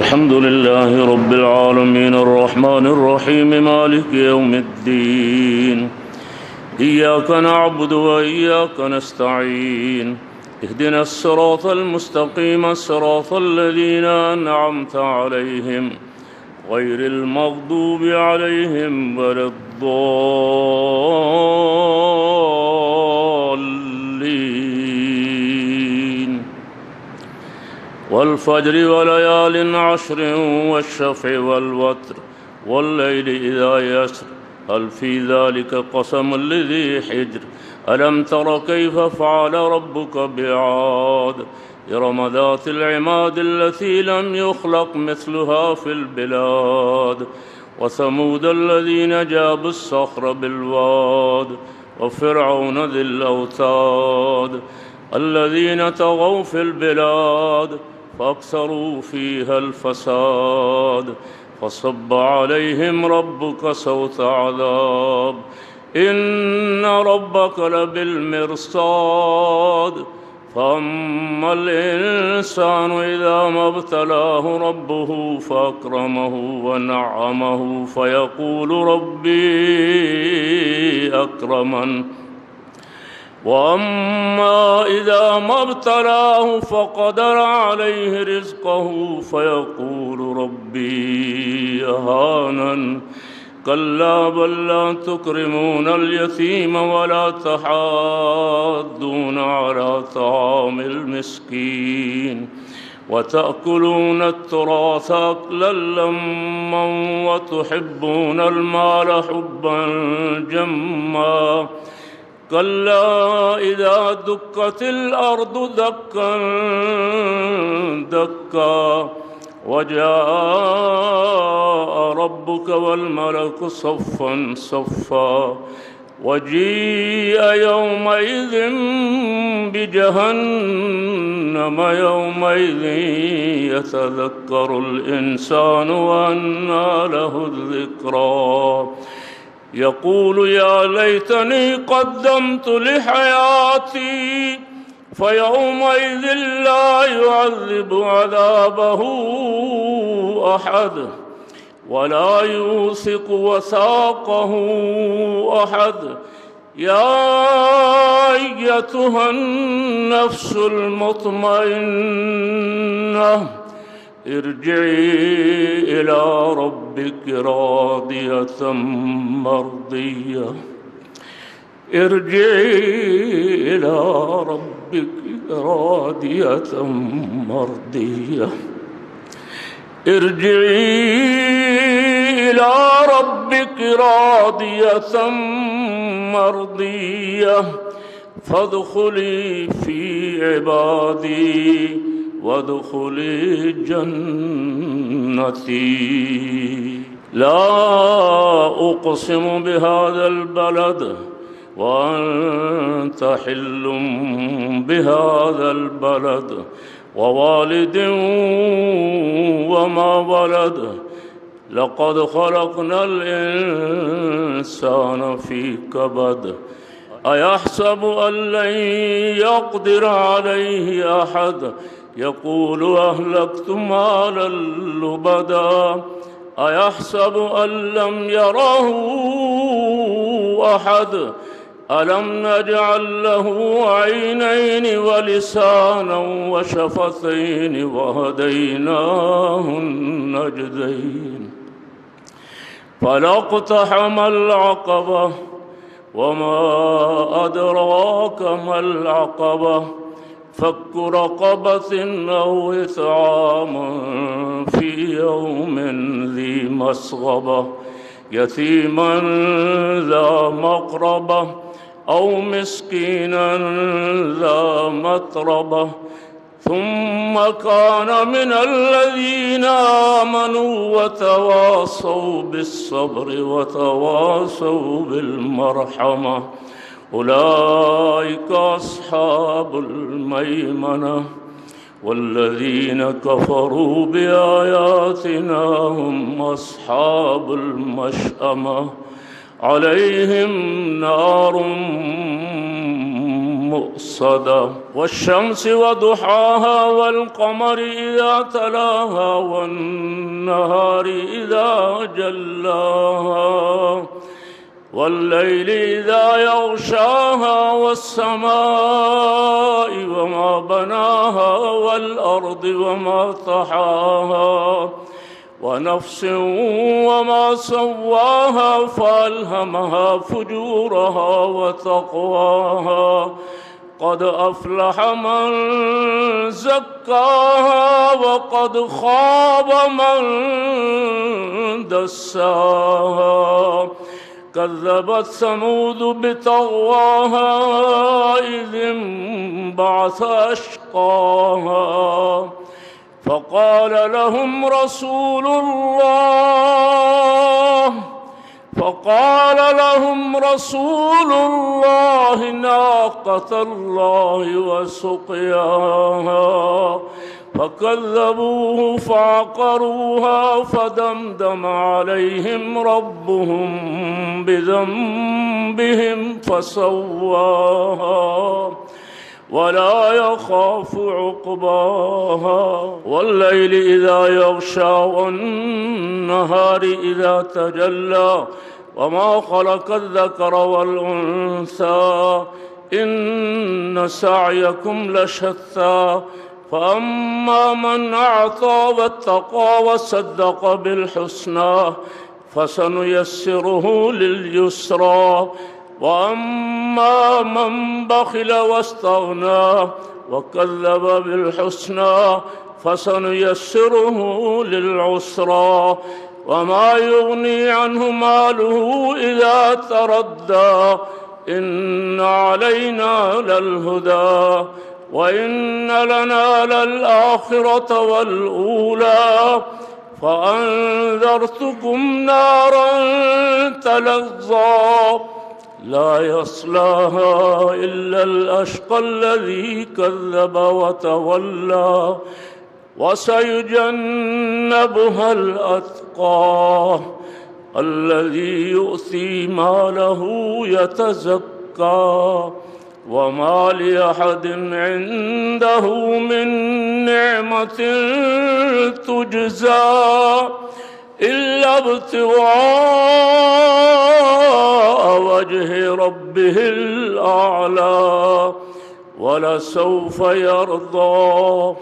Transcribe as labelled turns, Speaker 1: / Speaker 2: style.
Speaker 1: الحمد لله رب العالمين الرحمن الرحيم مالك يوم الدين. إياك نعبد وإياك نستعين. اهدنا الصراط المستقيم صراط الذين أنعمت عليهم غير المغضوب عليهم ولا الضالين. والفجر وليال عشر والشفع والوتر والليل إذا يسر هل في ذلك قسم لذي حجر ألم تر كيف فعل ربك بعاد إرم ذات العماد التي لم يخلق مثلها في البلاد وثمود الذين جابوا الصخر بالواد وفرعون ذي الأوتاد الذين طغوا في البلاد فأكثروا فيها الفساد فصب عليهم ربك سوط عذاب إن ربك لبالمرصاد فأما الإنسان إذا ما ابتلاه ربه فأكرمه ونعمه فيقول ربي أكرمن وأما إذا ما ابتلاه فقدر عليه رزقه فيقول ربي أهانن كلا بل لا تكرمون اليتيم ولا تحاضون على طعام المسكين وتأكلون التراث أكلا لما وتحبون المال حبا جما كلا إذا دكت الأرض دكا دكا وجاء ربك والملك صفا صفا وجيء يومئذ بجهنم يومئذ يتذكر الإنسان وأنى له الذكرى يقول يا ليتني قدمت لحياتي فيومئذ لا يعذب عذابه أحد ولا يوثق وثاقه أحد يا أيتها النفس المطمئنة ارجعي إلى ربك راضية مرضية ارجعي إلى ربك راضية مرضية ارجعي إلى ربك راضية مرضية فادخلي في عبادي وادخلي جنتي لا أقسم بهذا البلد وأنت حل بهذا البلد ووالد وما ولد لقد خلقنا الإنسان في كبد أيحسب أن لن يقدر عليه أحد يقول أهلكت مالا لبدا أيحسب أن لم يره أحد ألم نجعل له عينين ولسانا وشفتين وهديناه النجدين فلا اقتحم العقبة وما أدراك ما العقبة فك رقبة أو إطعام في يوم ذي مسغبة يتيما ذا مقربة أو مسكينا ذا متربة ثم كان من الذين آمنوا وتواصوا بالصبر وتواصوا بالمرحمة أولئك أصحاب الميمنة والذين كفروا بآياتنا هم أصحاب المشأمة عليهم نار مؤصدة والشمس وضحاها والقمر إذا تلاها والنهار إذا جلاها والليل إذا يغشاها والسماء وما بناها والأرض وما طحاها ونفس وما سواها فألهمها فجورها وتقواها قد أفلح من زكاها وقد خاب من دساها كذبت ثمود بطغواها إذ انبعث أشقاها فقال لهم رسول الله ناقة الله وسقياها فكذبوه فعقروها فدمدم عليهم ربهم بذنبهم فسواها ولا يخاف عقباها والليل إذا يغشى والنهار إذا تجلى وما خلق الذكر والأنثى إن سعيكم لشتى فأما من أعطى واتقى وصدق بالحسنى فسنيسره لليسرى وأما من بخل واستغنى وكذب بالحسنى فسنيسره للعسرى وما يغني عنه ماله إذا تردى إن علينا للهدى وإن لنا للآخرة والأولى فأنذرتكم نارا تلظى لا يصلاها إلا الأشقى الذي كذب وتولى وسيجنبها الأتقى الذي يؤتي ماله يتزكى وما لأحد عنده من نعمة تجزى إلا ابتغاء وجه ربه الأعلى ولسوف يرضى